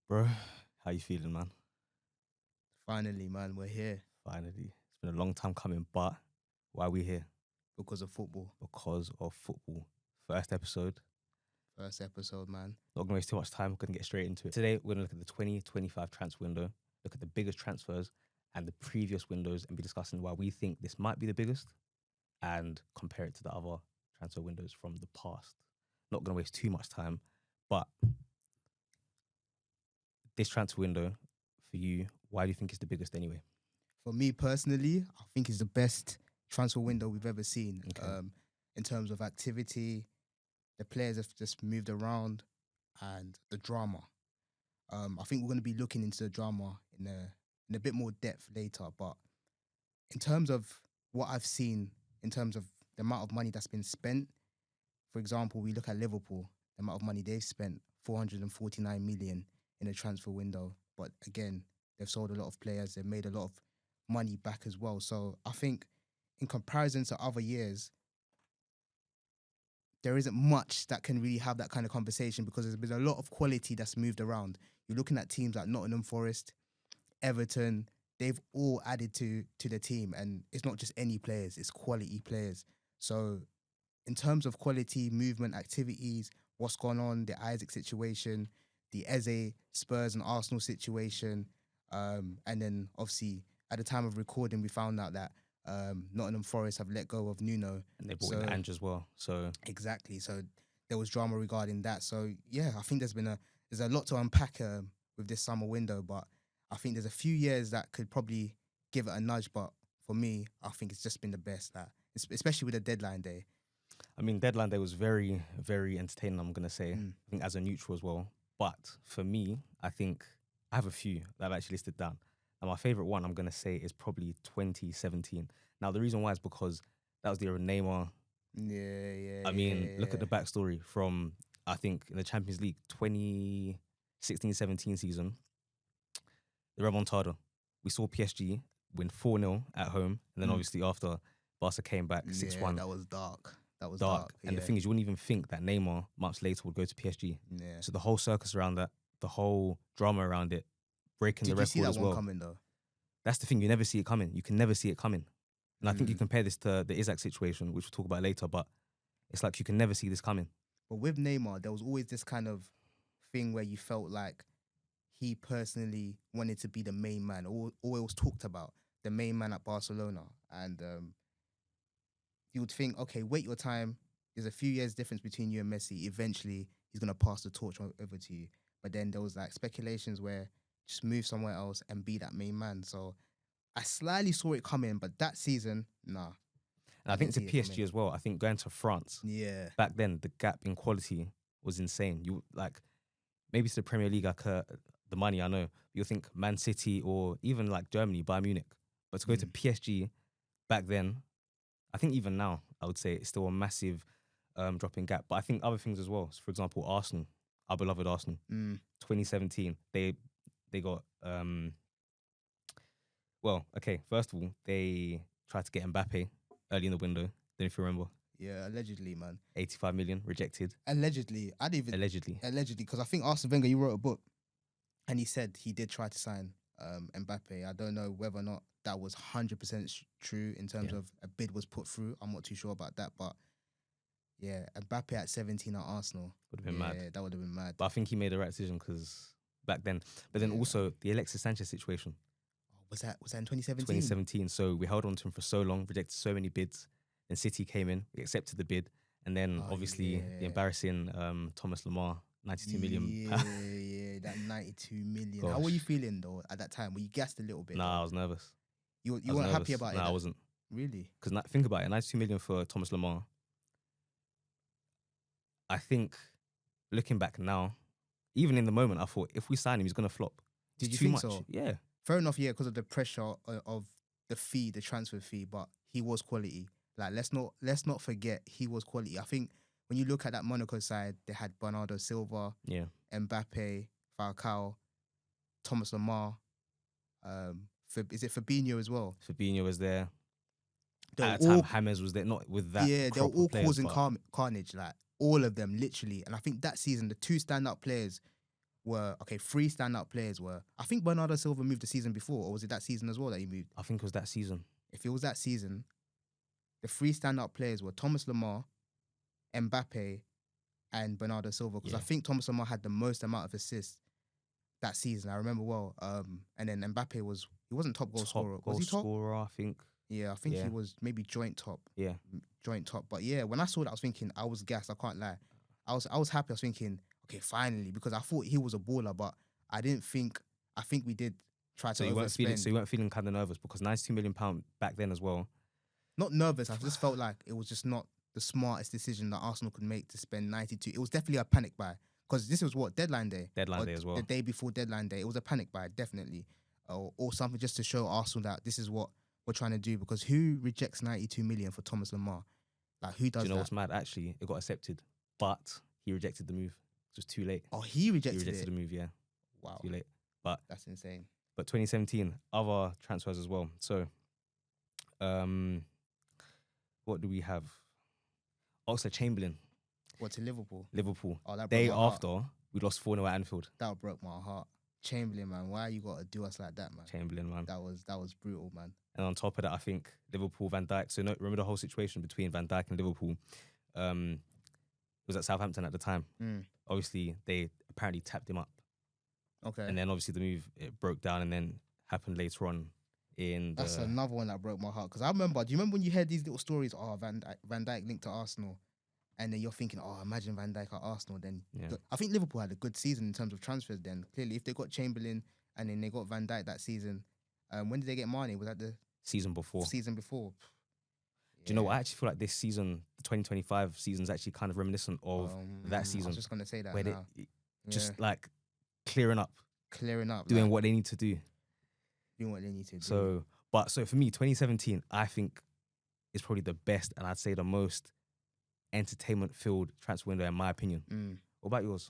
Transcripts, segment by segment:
Bro, how you feeling, man? Finally, man, we're here Finally. It's been a long time coming, but why are we here? because of football. Because of football. First episode. First episode, man. Not going to waste too much time. We're going to get straight into it. Today, we're going to look at the 2025 transfer window, look at the biggest transfers and the previous windows, and be discussing why we think this might be the biggest and compare it to the other transfer windows from the past. Not going to waste too much time, but this transfer window for you, why do you think it's the biggest anyway? For me personally, I think it's the best transfer window we've ever seen. Okay. In terms of activity, the players have just moved around, and the drama. I think we're going to be looking into the drama in a bit more depth later. But in terms of what I've seen, in terms of the amount of money that's been spent, for example, we look at Liverpool, the amount of money they've spent, 449 million in a transfer window. But again, they've sold a lot of players. They've made a lot of money back as well. So I think in comparison to other years, there isn't much that can really have that kind of conversation because there's been a lot of quality that's moved around. You're looking at teams like Nottingham Forest, Everton. They've all added to the team, and it's not just any players, it's quality players. So in terms of quality, movement, activities, what's gone on, the Isaac situation, the Eze, Spurs and Arsenal situation, and then obviously at the time of recording, we found out that Nottingham Forest have let go of Nuno. And they brought in Ange as well. So Exactly. So there was drama regarding that. So yeah, I think there's a lot to unpack with this summer window, but I think there's a few years that could probably give it a nudge. But for me, I think it's just been the best, especially with the deadline day. I mean, deadline day was very, very entertaining, I'm going to say. I think as a neutral as well. But for me, I think I have a few that I've actually listed down. And my favourite one, I'm going to say, is probably 2017. Now, the reason why is because that was the era Neymar. Yeah. I mean, look at the backstory from, I think, in the Champions League 2016-17 season, the remontada. We saw PSG win 4-0 at home. And then obviously after, Barca came back 6-1. Yeah, that was dark. That was dark. And the thing is, you wouldn't even think that Neymar, months later, would go to PSG. Yeah. So the whole circus around that, the whole drama around it, breaking the record as well. Did you see that one coming though? That's the thing, you never see it coming. You can never see it coming. And I think you compare this to the Isaac situation, which we'll talk about later, but it's like you can never see this coming. But with Neymar, there was always this kind of thing where you felt like he personally wanted to be the main man, or always talked about the main man at Barcelona. And you would think, okay, wait your time. There's a few years difference between you and Messi. Eventually, he's going to pass the torch over to you. But then there was like speculations where just move somewhere else and be that main man. So I slightly saw it coming, but that season, nah. And I think to PSG as well, I think going to France, back then, the gap in quality was insane. You like, maybe to the Premier League, like the money, I know, you'll think Man City or even like Germany, Bayern Munich. But to go to PSG back then, I think even now, I would say it's still a massive drop in gap. But I think other things as well. So for example, Arsenal, our beloved Arsenal, 2017, they got, well, okay, first of all, they tried to get Mbappe early in the window. Don't know if you remember. Yeah, allegedly, man. 85 million, rejected. Allegedly. I didn't even... Allegedly, because I think Arsene Wenger, you wrote a book, and he said he did try to sign Mbappe. I don't know whether or not that was 100% true in terms of a bid was put through. I'm not too sure about that, but yeah, Mbappe at 17 at Arsenal. Would have been mad. Yeah, that would have been mad. But I think he made the right decision because back then. But then also the Alexis Sanchez situation. Was that in 2017? 2017. So we held on to him for so long, rejected so many bids. Then City came in, we accepted the bid. And then obviously the embarrassing Thomas Lemar, 92 million. Yeah, that 92 million. Gosh. How were you feeling though at that time? Were you gassed a little bit? Nah, I was nervous. You weren't happy about it? Nah, I wasn't. Really? Because think about it, 92 million for Thomas Lemar. I think, looking back now, even in the moment, I thought, if we sign him, he's going to flop. Did you think so? Yeah. Fair enough, yeah, because of the pressure of the transfer fee, but he was quality. Like, let's not forget, he was quality. I think when you look at that Monaco side, they had Bernardo Silva, Mbappe, Falcao, Thomas Lemar. Is it Fabinho as well? Fabinho was there. At the time, James was there, not with that. Yeah, they were all causing carnage, like all of them, literally. And I think that season, the two standout players Three standout players were. I think Bernardo Silva moved the season before, or was it that season as well that he moved? I think it was that season. If it was that season, the three standout players were Thomas Lemar, Mbappe, and Bernardo Silva. Because I think Thomas Lemar had the most amount of assists that season. I remember well. And then Mbappe he wasn't top goal scorer. Was he top? Scorer, I think. Yeah, I think he was maybe joint top. Yeah. Joint top. But yeah, when I saw that, I was thinking, I was gassed. I can't lie. I was happy. I was thinking, okay, finally, because I thought he was a baller, but I think we did try to overspend. So you weren't feeling kind of nervous because £92 million back then as well. Not nervous. I just felt like it was just not the smartest decision that Arsenal could make to spend 92. It was definitely a panic buy because this was deadline day. Deadline day as well. The day before deadline day. It was a panic buy, definitely. Or something just to show Arsenal that this is what we're trying to do, because who rejects 92 million for Thomas Lemar? Like, who does that? Do you know what's mad? Actually, it got accepted, but he rejected the move. It was too late. Oh, he rejected the move, yeah. Wow. Too late. But that's insane. But 2017, other transfers as well. So, what do we have? Oxlade-Chamberlain. What, to Liverpool? Liverpool. Oh, that broke Day my heart. after, we lost 4-0 at Anfield. That broke my heart. Chamberlain, man, why you got to do us like that, man? Chamberlain, man. That was brutal, man. And on top of that, I think Liverpool, Van Dijk. So remember the whole situation between Van Dijk and Liverpool. It was at Southampton at the time. Obviously, they apparently tapped him up. Okay. And then obviously the move, it broke down and then happened later on in the... That's another one that broke my heart. Because do you remember when you heard these little stories? Oh, Van Dijk linked to Arsenal. And then you're thinking, oh, imagine Van Dijk at Arsenal. Then I think Liverpool had a good season in terms of transfers then. Clearly, if they got Chamberlain and then they got Van Dijk that season, when did they get Mane? Was that the... Season before. Do you know what? I actually feel like this season, the 2025 season, is actually kind of reminiscent of that season. I was just going to say that where now. Just like clearing up. Doing like, what they need to do. Doing what they need to do. So for me, 2017, I think is probably the best and I'd say the most entertainment-filled transfer window in my opinion. What about yours?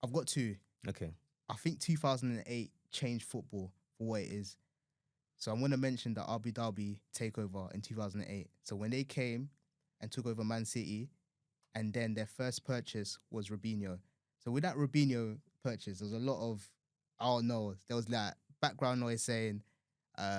I've got two. Okay. I think 2008 changed football for what it is. So I'm going to mention the Abu Dhabi takeover in 2008. So when they came and took over Man City, and then their first purchase was Robinho. So with that Robinho purchase, there was a lot of, there was like background noise saying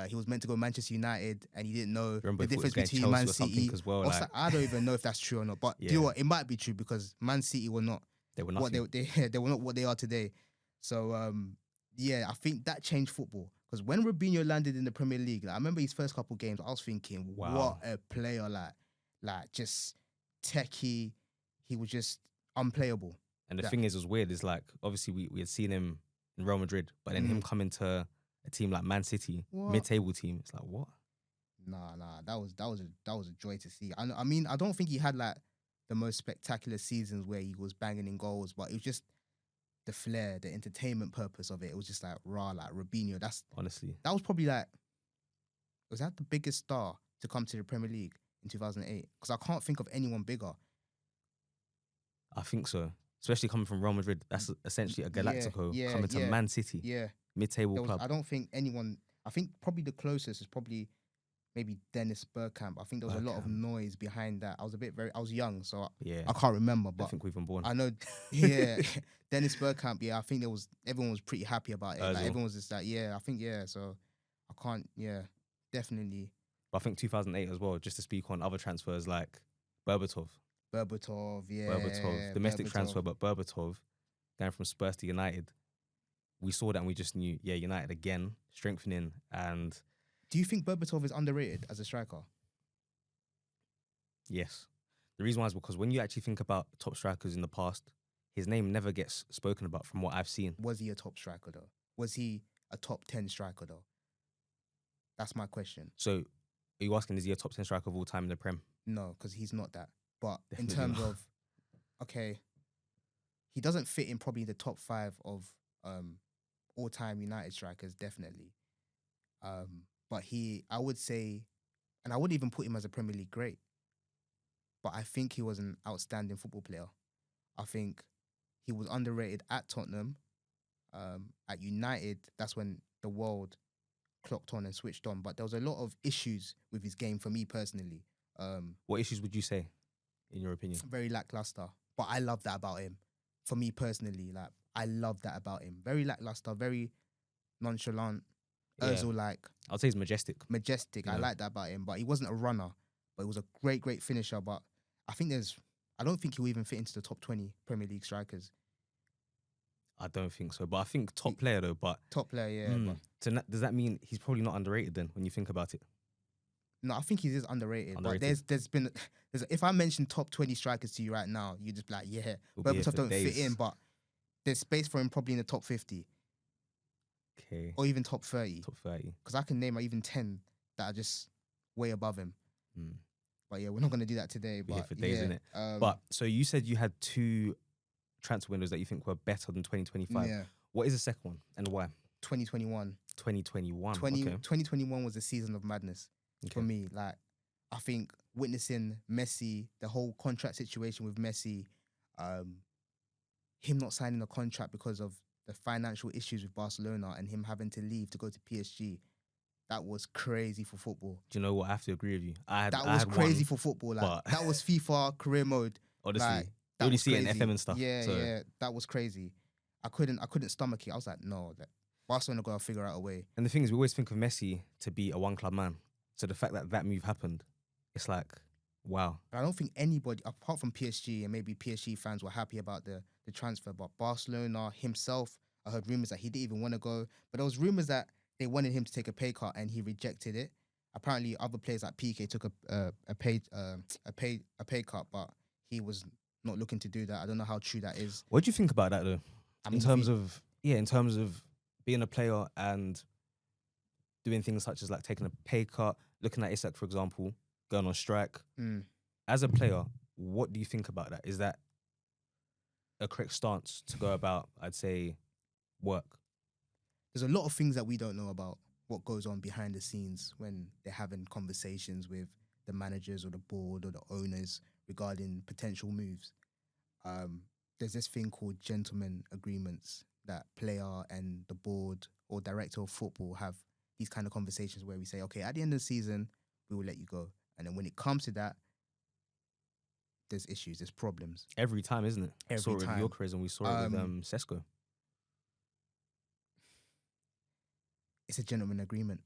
he was meant to go Manchester United and he didn't know the difference between Man City. As well, like... I don't even know if that's true or not. But do you know what? It might be true because Man City were not. They were not. They were not what they are today. So I think that changed football. Because when Robinho landed in the Premier League, I remember his first couple games, I was thinking, wow, what a player, like just techie. He was just unplayable. And the thing is, it was weird. It's like, obviously we had seen him in Real Madrid, but then him coming to a team like Man City, mid-table team, it's like, what? Nah, that was a joy to see. I mean, I don't think he had like the most spectacular seasons where he was banging in goals, but it was just the flair, the entertainment purpose of it. It was just like raw, like Robinho. That was probably like, was that the biggest star to come to the Premier League in 2008? Because I can't think of anyone bigger. I think so. Especially coming from Real Madrid. That's essentially a Galactico coming to Man City. Yeah. Mid-table club. I don't think anyone... I think probably the closest is probably maybe Dennis Bergkamp. I think there was a lot of noise behind that. I was young, so I can't remember. But I think we've been born. I know, Dennis Bergkamp, I think everyone was pretty happy about it. Like, everyone was just like, so I can't, definitely. But I think 2008 as well, just to speak on other transfers like Berbatov, domestic transfer, but Berbatov going from Spurs to United, we saw that and we just knew, United again, strengthening. And do you think Berbatov is underrated as a striker? Yes. The reason why is because when you actually think about top strikers in the past, his name never gets spoken about from what I've seen. Was he a top striker though? Was he a top 10 striker though? That's my question. So, are you asking, is he a top 10 striker of all time in the Prem? No, because he's not that. But Definitely in terms not. of, he doesn't fit in probably the top 5 of all-time United strikers, definitely. But I would say, and I wouldn't even put him as a Premier League great, but I think he was an outstanding football player. I think he was underrated at Tottenham. At United, that's when the world clocked on and switched on. But there was a lot of issues with his game for me personally. What issues would you say, in your opinion? Very lackluster. But I love that about him. For me personally, like, I love that about him. Very lackluster, very nonchalant, Yeah. Ozil-like. I'd say he's majestic. Majestic. I like that about him. But he wasn't a runner. But he was a great finisher. But I don't think he'll even fit into the top 20 Premier League strikers. I don't think so. But I think top player though. But top player, yeah. But so does that mean he's probably not underrated then when you think about it? No, I think he is underrated. But there's been if I mention top 20 strikers to you right now, you just be like, yeah, Berbatov don't fit in, but there's space for him probably in the top 50. Okay. Or even top 30. Top 30. Because I can name even 10 that are just way above him. But yeah, we're not going to do that today. But we're here for days, innit? But so you said you had 2 transfer windows that you think were better than 2025. Yeah. What is the second one and why? 2021. 2021. 2021 was a season of madness for me. Like, I think witnessing Messi, the whole contract situation with Messi, him not signing a contract because of the financial issues with Barcelona and him having to leave to go to PSG, that was crazy for football. Do you know what? I have to agree with you. That was crazy for football. Like, that was FIFA career mode. Honestly, like, you only see it in FM and stuff. Yeah, that was crazy. I couldn't stomach it. I was like, no, Barcelona got to figure out a way. And the thing is, we always think of Messi to be a one club man. So the fact that move happened, it's like, wow. I don't think anybody, apart from PSG, and maybe PSG fans were happy about the transfer, but Barcelona himself, I heard rumours that he didn't even want to go. But there was rumours that they wanted him to take a pay cut and he rejected it. Apparently, other players like PK took a pay cut, but he was not looking to do that. I don't know how true that is. What do you think about that though? In terms of being a player and doing things such as like taking a pay cut, looking at Isak, for example, going on strike. As a player, what do you think about that? Is that a correct stance to go about, I'd say, work? There's a lot of things that we don't know about what goes on behind the scenes when they're having conversations with the managers or the board or the owners regarding potential moves. There's this thing called gentleman agreements that player and the board or director of football have these kind of conversations where we say, okay, at the end of the season, we will let you go. And then when it comes to that, there's issues, there's problems. Every time, isn't it? Every saw it time. with Gyökeres and we saw it with Sesko. It's a gentleman agreement.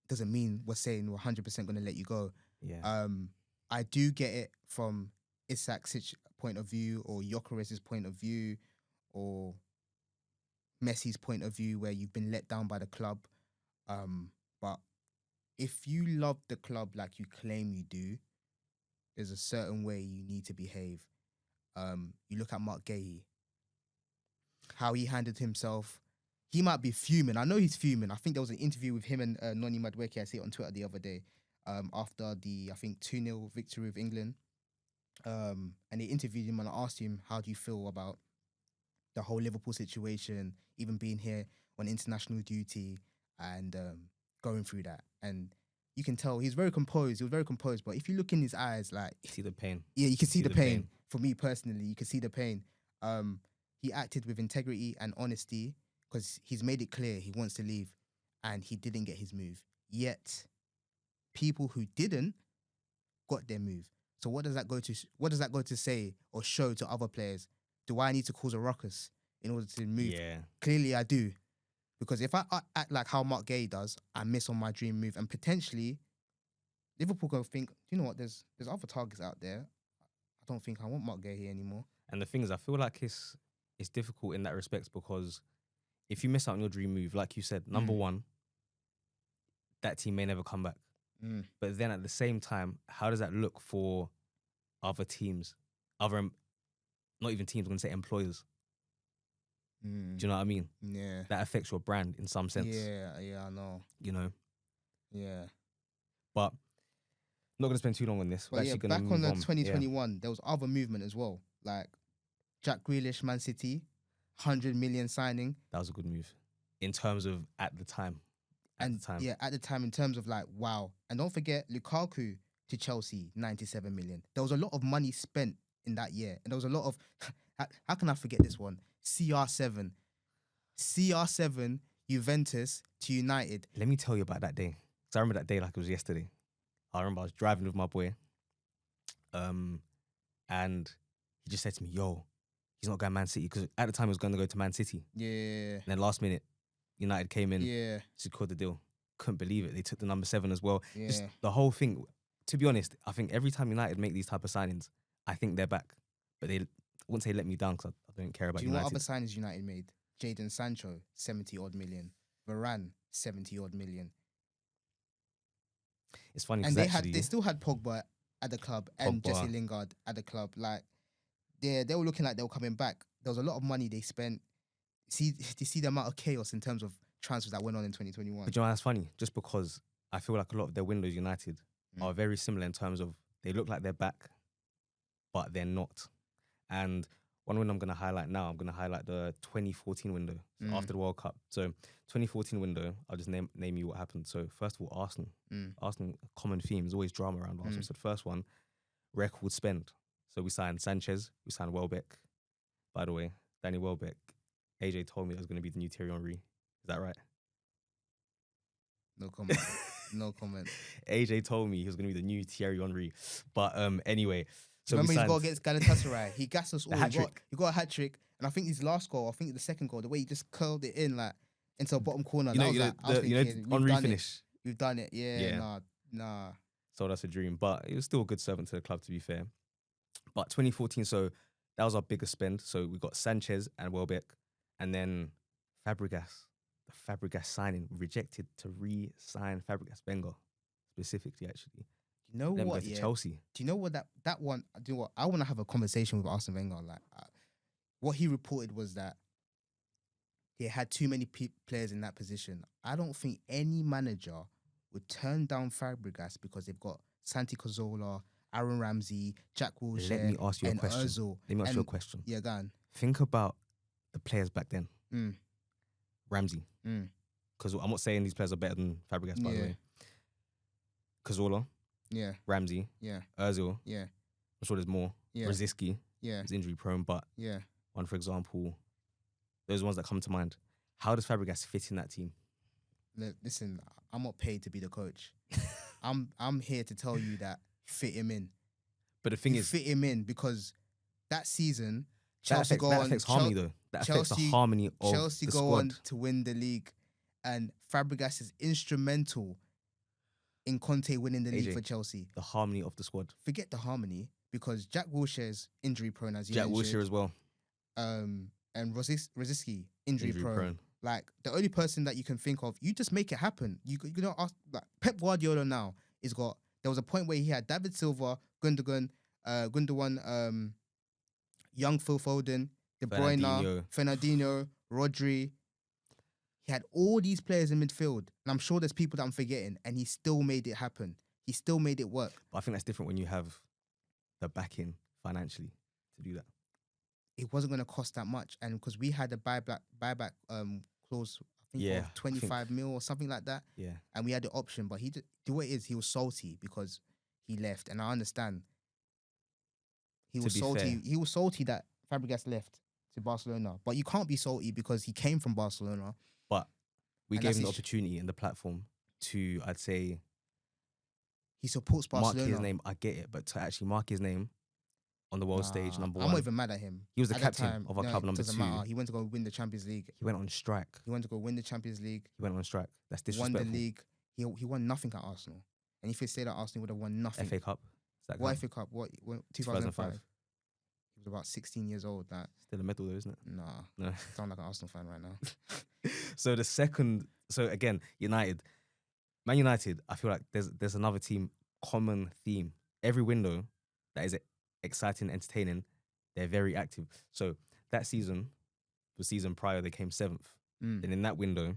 Doesn't mean we're saying we're 100% going to let you go. Yeah. I do get it from Isak's point of view or Gyökeres' point of view or Messi's point of view where you've been let down by the club. But if you love the club like you claim you do, there's a certain way you need to behave. You look at Mark Gahey, how he handled himself. He might be fuming. I know he's fuming. I think there was an interview with him and Noni Madueke. I see it on Twitter the other day after the, I think, 2-0 victory with England. And they interviewed him and I asked him, how do you feel about the whole Liverpool situation, even being here on international duty and going through that? And you can tell he's very composed. He was very composed. But if you look in his eyes, like... You see the pain. Yeah, you can see the pain. For me personally, you can see the pain. He acted with integrity and honesty because he's made it clear he wants to leave and he didn't get his move. Yet, people who didn't got their move. So what does that go to say or show to other players? Do I need to cause a ruckus in order to move? Yeah. Clearly I do. Because if I act like how Mark Gahey does, I miss on my dream move. And potentially, Liverpool go think, you know what, there's other targets out there. I don't think I want Mark Gahey anymore. And the thing is, I feel like it's difficult in that respect because if you miss out on your dream move, like you said, number one, that team may never come back. But then at the same time, how does that look for other teams? Not even teams, I'm going to say employers. Do you know what I mean? Yeah. That affects your brand in some sense. Yeah, I know. You know? Yeah. But not going to spend too long on this. But yeah, back on the 2021, there was other movement as well. Like Jack Grealish, Man City, 100 million signing. That was a good move in terms of at the time. Yeah, at the time in terms of like, wow. And don't forget, Lukaku to Chelsea, 97 million. There was a lot of money spent in that year. And there was a lot of, how can I forget this one? CR7, Juventus to United. Let me tell you about that day. Because I remember that day like it was yesterday. I remember I was driving with my boy. And he just said to me, yo, he's not going Man City because at the time he was going to go to Man City. Yeah. And then last minute, United came in, Yeah. secured the deal. Couldn't believe it. They took the number 7 as well. Yeah. Just the whole thing. To be honest, I think every time United make these type of signings, I think they're back. But I wouldn't say let me down because I don't care about Do you know United. what other signings United made? Jadon Sancho, 70 odd million. Varane, 70 odd million. It's funny And because they still had Pogba at the club and Jesse Lingard at the club. Like, they were looking like they were coming back. There was a lot of money they spent. Do you see the amount of chaos in terms of transfers that went on in 2021? But you know that's funny? Just because I feel like a lot of their windows United are very similar in terms of they look like they're back, but they're not. And one window I'm going to highlight now, I'm going to highlight the 2014 window after the World Cup. So 2014 window, I'll just name you what happened. So first of all, Arsenal. Arsenal, common theme, there's always drama around Arsenal. So the first one, record spend. So we signed Sanchez, we signed Welbeck. By the way, Danny Welbeck, AJ told me that was going to be the new Thierry Henry. Is that right? No comment. No comment. AJ told me he was going to be the new Thierry Henry. But anyway. So remember his goal against Galatasaray? He gassed us all. He got a hat-trick. And I think his last goal, I think the second goal, the way he just curled it in like into a bottom corner. Henry finish. We've done it. Yeah. Nah. So that's a dream. But he was still a good servant to the club, to be fair. But 2014, so that was our biggest spend. So we got Sanchez and Welbeck. And then Fabregas. The Fabregas signing, rejected to re-sign Fabregas. Wenger, specifically, actually. You know what? To Chelsea. Do you know what that one? Do you know what? I want to have a conversation with Arsene Wenger. Like, what he reported was that he had too many players in that position. I don't think any manager would turn down Fabregas because they've got Santi Cazorla, Aaron Ramsey, Jack Wilshere, Let me ask you a and question. Ozil. Let me ask you a question. Yeah, go on. Think about the players back then. Ramsey. Because I'm not saying these players are better than Fabregas, by the way. Cazorla. Yeah. Ramsey. Yeah. Ozil. Yeah. I'm sure there's more. Yeah. Rosicky. Yeah. He's injury prone, but yeah. one, for example, those ones that come to mind. How does Fabregas fit in that team? Listen, I'm not paid to be the coach. I'm here to tell you that fit him in. But the thing is, fit him in because that season, Chelsea that affects harmony though. That affects the harmony of Chelsea the go squad. on to win the league, and Fabregas is instrumental in Conte winning the league for Chelsea. The harmony of the squad. Forget the harmony because Jack Wilshere is injury prone as you mentioned. Jack Wilshere as well. And Rosicky injury prone. Like the only person that you can think of, you just make it happen. You don't ask. Like Pep Guardiola now is got. There was a point where he had David Silva, Gundogan, young Phil Foden, De Bruyne, Fernandinho, Rodri. He had all these players in midfield, and I'm sure there's people that I'm forgetting, and he still made it happen. He still made it work. But I think that's different when you have the backing financially to do that. It wasn't going to cost that much, and because we had a buyback clause, I think of 25 mil or something like that. Yeah, and we had the option, but the way it is, he was salty because he left, and I understand. He was salty. Fair. He was salty that Fabregas left to Barcelona, but you can't be salty because he came from Barcelona. But we gave him the opportunity and the platform to, I'd say, he supports Barcelona. Mark his name, I get it, but to actually mark his name on the world stage, number one. I'm not even mad at him. He was the captain of our club, number 2. Matter. He went to go win the Champions League. He went on strike. He went to go win the Champions League. He went on strike. That's disrespectful. Won the league. He won nothing at Arsenal. And if he stayed at Arsenal, he would have won nothing. FA Cup. What FA Cup? What 2005? He was about 16 years old. That still a medal though, isn't it? Nah. No. I sound like an Arsenal fan right now. So again, United. Man United, I feel like there's another team, common theme. Every window that is exciting, entertaining, they're very active. So that season, the season prior, they came 7th. Then in that window,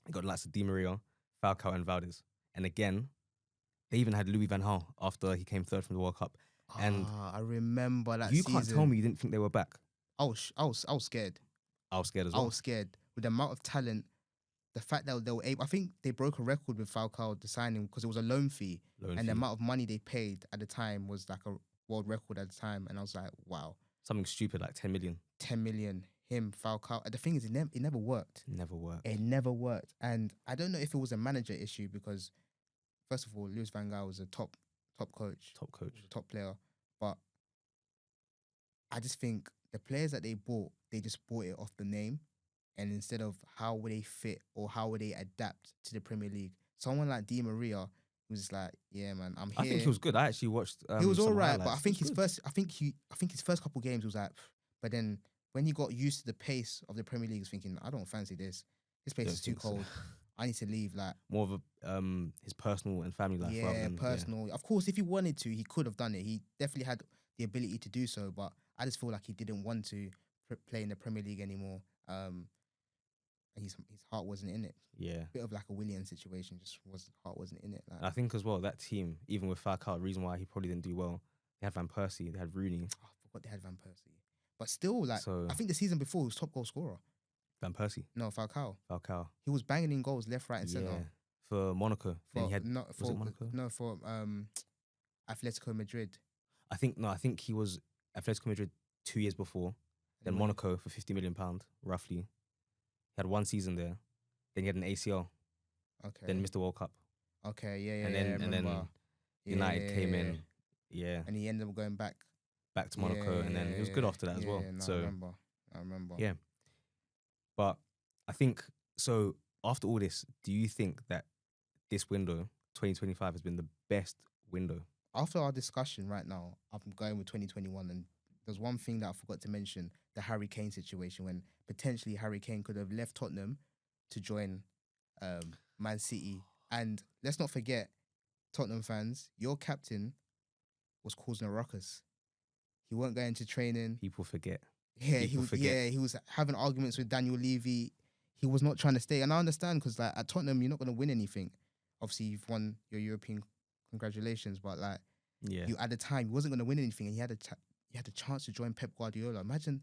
they got lots of Di Maria, Falcao and Valdez. And again, they even had Louis van Gaal after he came 3rd from the World Cup. And I remember that season. You can't tell me you didn't think they were back. I was scared. I was scared as well. I was scared. With the amount of talent, the fact that they were able... I think they broke a record with Falcao, the signing, because it was a loan fee. The amount of money they paid at the time was like a world record at the time. And I was like, wow. Something stupid like 10 million. 10 million. Him, Falcao. The thing is, it never worked. It never worked. And I don't know if it was a manager issue because, first of all, Louis van Gaal was a top coach. Top coach. A top player. But I just think the players that they bought, they just bought it off the name, and instead of how would they fit or how would they adapt to the Premier League. Someone like Di Maria was like, yeah, man, I'm here. I think he was good. I actually watched. He was all some right, highlights. but I think his first couple games was like, but then when he got used to the pace of the Premier League, he was thinking, I don't fancy this. This pace is too cold. I need to leave. Like more of a his personal and family life. Yeah, rather than, personal. Of course, if he wanted to, he could have done it. He definitely had the ability to do so, but I just feel like he didn't want to play in the Premier League anymore. And his heart wasn't in it. Yeah, bit of like a Willian situation. Heart wasn't in it. Like, I think as well that team, even with Falcao, the reason why he probably didn't do well, they had Van Persie, they had Rooney. I forgot they had Van Persie, but still, like So, I think the season before he was top goal scorer. Van Persie? No, Falcao. He was banging in goals left, right, and centre for Monaco. Then he had was it Monaco? No, for Atletico Madrid. I think he was Atletico Madrid 2 years before. Then Monaco for £50 million, roughly. He had 1 season there. Then he had an ACL. Okay. Then missed the World Cup. Okay, yeah. And then United came in. Yeah. And he ended up going back to Monaco, and then he was good after that as well. No, so I remember. Yeah. But I think so. After all this, do you think that this window, 2025, has been the best window? After our discussion right now, I'm going with 2021, and there's one thing that I forgot to mention: the Harry Kane situation, when potentially Harry Kane could have left Tottenham to join Man City. And let's not forget, Tottenham fans, your captain was causing a ruckus. He weren't going to training. People forget. Yeah, he was having arguments with Daniel Levy. He was not trying to stay, and I understand because like at Tottenham, you're not going to win anything. Obviously, you've won your European, congratulations, but like, you at the time, he wasn't going to win anything, and he had a chance to join Pep Guardiola. Imagine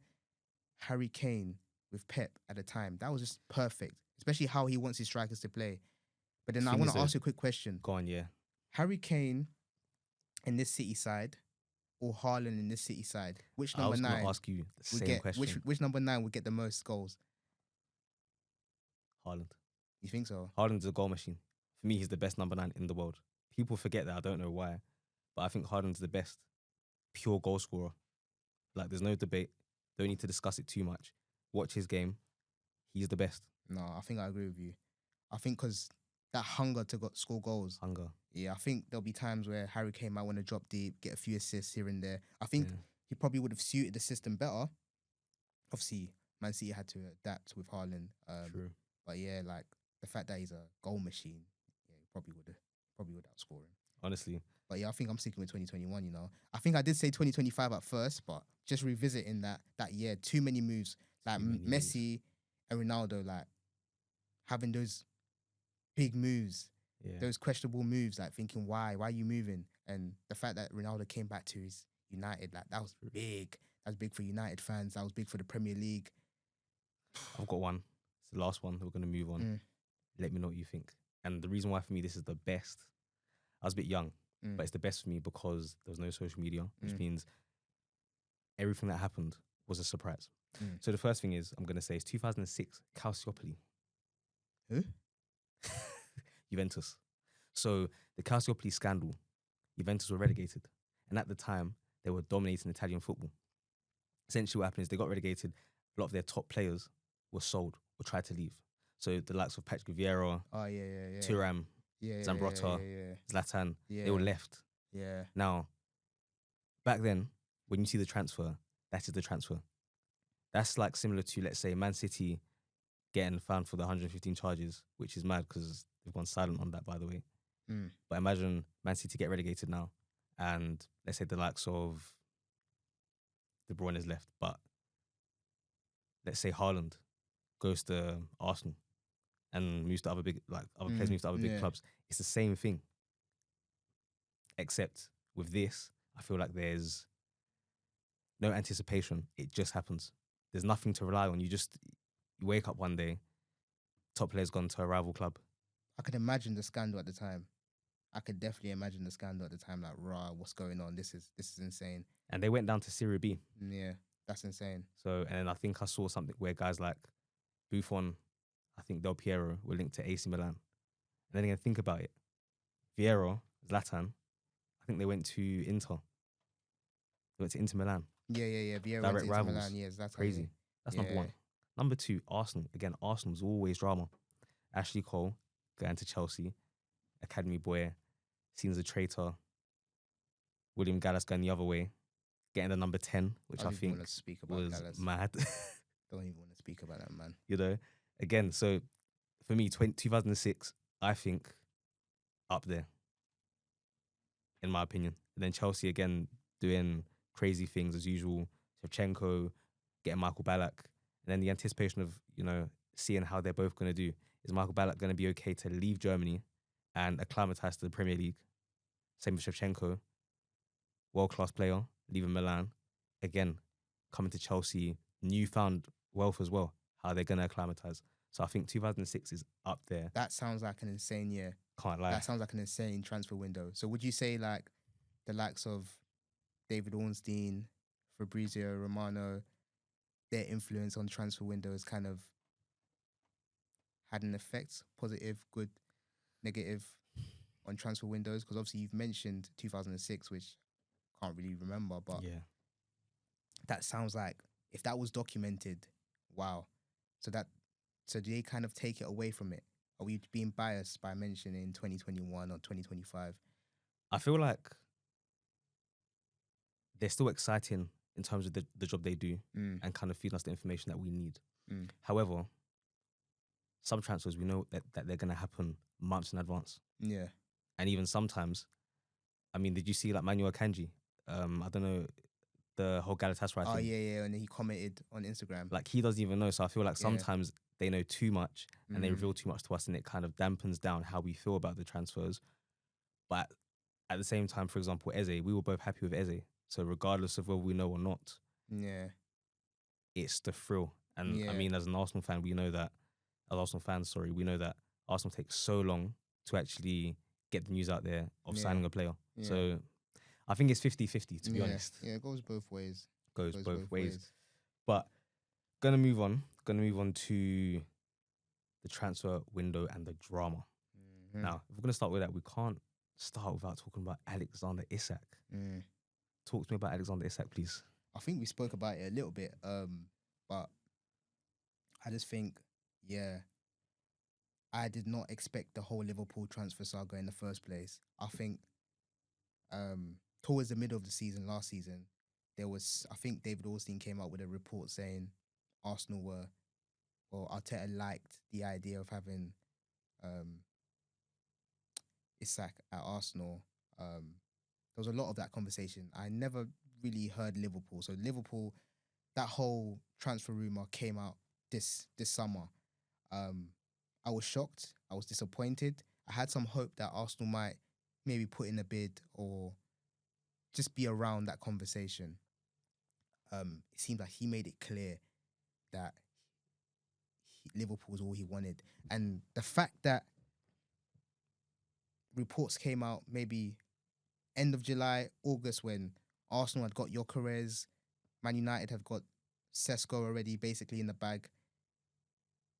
Harry Kane with Pep at the time. That was just perfect, especially how he wants his strikers to play. But then I want to ask you a quick question. Go on, yeah. Harry Kane in this City side, or Haaland in this City side? Which number 9? I was going to ask you the same question. Which number 9 would get the most goals? Haaland. You think so? Haaland's a goal machine. For me, he's the best number 9 in the world. People forget that. I don't know why. But I think Haaland's the best pure goal scorer. Like, there's no debate. Don't need to discuss it too much. Watch his game. He's the best. No, I think I agree with you. I think because that hunger to score goals. Hunger. Yeah, I think there'll be times where Harry Kane might want to drop deep, get a few assists here and there. I think he probably would have suited the system better. Obviously, Man City had to adapt with Haaland. True. But yeah, like the fact that he's a goal machine, yeah, he probably would outscore him. Honestly. But yeah, I think I'm sticking with 2021, you know. I think I did say 2025 at first, but just revisiting that year, too many moves. Like Messi and Ronaldo, like having those big moves, those questionable moves, like thinking, why are you moving? And the fact that Ronaldo came back to his United, like that was big. That was big for United fans. That was big for the Premier League. I've got one. It's the last one. We're going to move on. Let me know what you think. And the reason why for me this is the best, I was a bit young, but it's the best for me because there was no social media, which means everything that happened was a surprise. So the first thing is, I'm going to say, is 2006 Calciopoli. Who? Juventus. So the Calciopoli scandal, Juventus were relegated. And at the time, they were dominating Italian football. Essentially what happened is they got relegated. A lot of their top players were sold or tried to leave. So the likes of Patrick Vieira, Thuram, Zambrotta, Zlatan, they were left. Yeah. Now, back then, when you see the transfer, that is the transfer. That's like similar to, let's say, Man City getting found for the 115 charges, which is mad because they've gone silent on that, by the way. But imagine Man City get relegated now, and let's say the likes of De Bruyne is left, but let's say Haaland goes to Arsenal and moves to other big, like other players move to other big clubs. It's the same thing, except with this, I feel like there's no anticipation. It just happens. There's nothing to rely on. You wake up one day, top player's gone to a rival club. I could imagine the scandal at the time. I could definitely imagine the scandal at the time. Like, what's going on? This is insane. And they went down to Serie B. Yeah, that's insane. So, and I think I saw something where guys like Buffon, I think Del Piero were linked to AC Milan. And then again, think about it. Vieira, Zlatan, I think they went to Inter. They went to Inter Milan. Yeah. Vieira went Direct to Inter rivals. Milan. Yes, that's Crazy. That's number one. Number two, Arsenal. Again, Arsenal's always drama. Ashley Cole going to Chelsea, academy boy, seen as a traitor. William Gallas going the other way, getting the number 10, which I think was Gallas. mad. Don't even want to speak about that, man. You know, again, so for me, 2006, I think up there, in my opinion. And then Chelsea again doing crazy things as usual. Shevchenko, getting Michael Ballack. And then the anticipation of, you know, seeing how they're both going to do. Is Michael Ballack going to be okay to leave Germany and acclimatise to the Premier League? Same with Shevchenko, world-class player, leaving Milan. Again, coming to Chelsea, newfound wealth as well. How are they going to acclimatise? So I think 2006 is up there. That sounds like an insane year. Can't lie. That sounds like an insane transfer window. So would you say like the likes of David Ornstein, Fabrizio Romano, their influence on transfer windows kind of had an effect, positive, good, negative, on transfer windows? Because obviously you've mentioned 2006, which I can't really remember, but yeah, that sounds like if that was documented, wow. So do they kind of take it away from it? Are we being biased by mentioning 2021 or 2025? I feel like they're still exciting in terms of the job they do and kind of feeding us the information that we need. However, some transfers we know that they're going to happen months in advance. Yeah. And even sometimes, I mean, did you see like Manuel Akanji? I don't know, the whole Galatasaray thing. Oh, yeah. And then he commented on Instagram. Like he doesn't even know. So I feel like sometimes they know too much and they reveal too much to us and it kind of dampens down how we feel about the transfers. But at the same time, for example, Eze, we were both happy with Eze. So regardless of whether we know or not, it's the thrill. And I mean, as an Arsenal fan, we know that, we know that Arsenal takes so long to actually get the news out there of signing a player. Yeah. So I think it's 50-50, to be honest. Yeah, it goes both ways. Goes both ways. But gonna move on to the transfer window and the drama. Now, if we're gonna start with that, we can't start without talking about Alexander Isak. Talk to me about Alexander Isak, please. I think we spoke about it a little bit, but I just think, I did not expect the whole Liverpool transfer saga in the first place. I think towards the middle of the season, last season, I think David Ornstein came out with a report saying Arsenal Arteta liked the idea of having Isak at Arsenal. There was a lot of that conversation. I never really heard Liverpool. So Liverpool, that whole transfer rumor came out this summer. I was shocked. I was disappointed. I had some hope that Arsenal might maybe put in a bid or just be around that conversation. It seemed like he made it clear that Liverpool was all he wanted. And the fact that reports came out maybe end of July, August, when Arsenal had got Gyökeres, Man United had got Sesko already basically in the bag.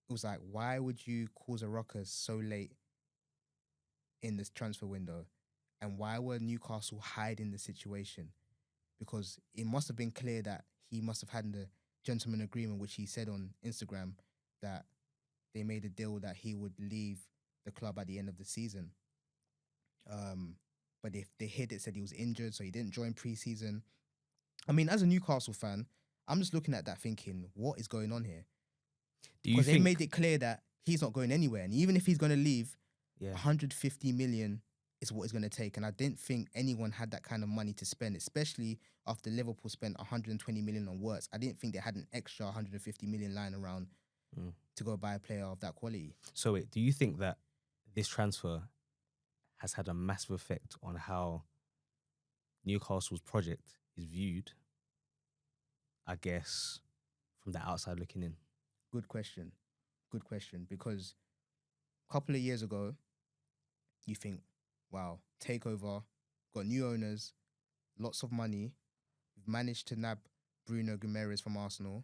It was like, why would you cause a ruckus so late in this transfer window? And why were Newcastle hiding the situation? Because it must have been clear that he must have had the gentleman agreement, which he said on Instagram, that they made a deal that he would leave the club at the end of the season. But if they hid it, said he was injured, so he didn't join pre-season. I mean, as a Newcastle fan, I'm just looking at that thinking, what is going on here? Because they made it clear that he's not going anywhere. And even if he's going to leave, 150 million is what it's going to take. And I didn't think anyone had that kind of money to spend, especially after Liverpool spent 120 million on Wirtz. I didn't think they had an extra 150 million lying around to go buy a player of that quality. So wait, do you think that this transfer has had a massive effect on how Newcastle's project is viewed, I guess, from the outside looking in? Good question. Because a couple of years ago, you think, wow, takeover, got new owners, lots of money. We've managed to nab Bruno Guimaraes from Arsenal.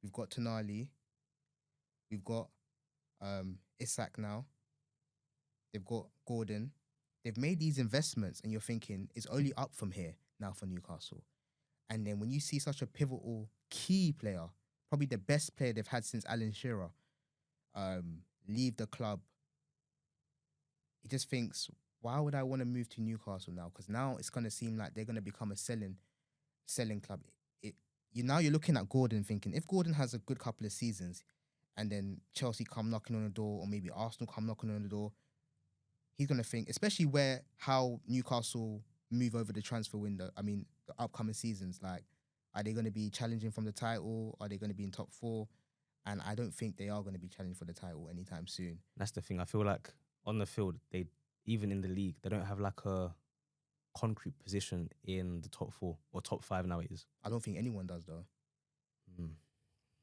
We've got Tonali. We've got Isak now. They've got Gordon. They've made these investments and you're thinking it's only up from here now for Newcastle. And then when you see such a pivotal key player, probably the best player they've had since Alan Shearer, leave the club, he just thinks, why would I want to move to Newcastle now? Because now it's going to seem like they're going to become a selling club. You're looking at Gordon thinking, if Gordon has a good couple of seasons and then Chelsea come knocking on the door, or maybe Arsenal come knocking on the door, he's going to think, especially how Newcastle move over the transfer window. I mean, the upcoming seasons, like, are they going to be challenging from the title? Are they going to be in top 4? And I don't think they are going to be challenging for the title anytime soon. That's the thing. I feel like on the field, even in the league, they don't have like a concrete position in the top 4 or top 5 now it is. I don't think anyone does, though.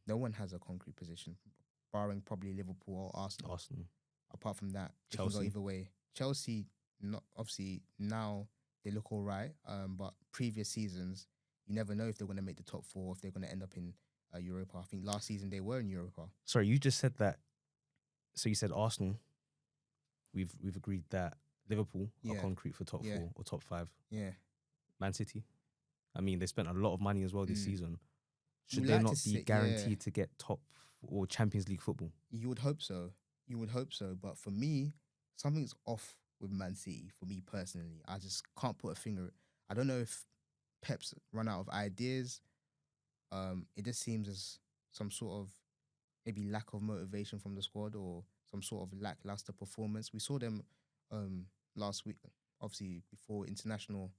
No one has a concrete position, barring probably Liverpool or Arsenal. Apart from that, Chelsea. It can go either way. Chelsea, not obviously now they look all right, but previous seasons, you never know if they're going to make the top 4, if they're going to end up in Europa. I think last season they were in Europa. Sorry, you just said that. So you said Arsenal. We've agreed that Liverpool are concrete for top 4 or top 5. Yeah. Man City. I mean, they spent a lot of money as well this season. Should they not be guaranteed to get top or Champions League football? You would hope so. But for me, something's off with Man City. For me personally, I just can't put a finger. I don't know if Pep's run out of ideas. It just seems as some sort of maybe lack of motivation from the squad, or some sort of lackluster performance. We saw them last week, obviously before international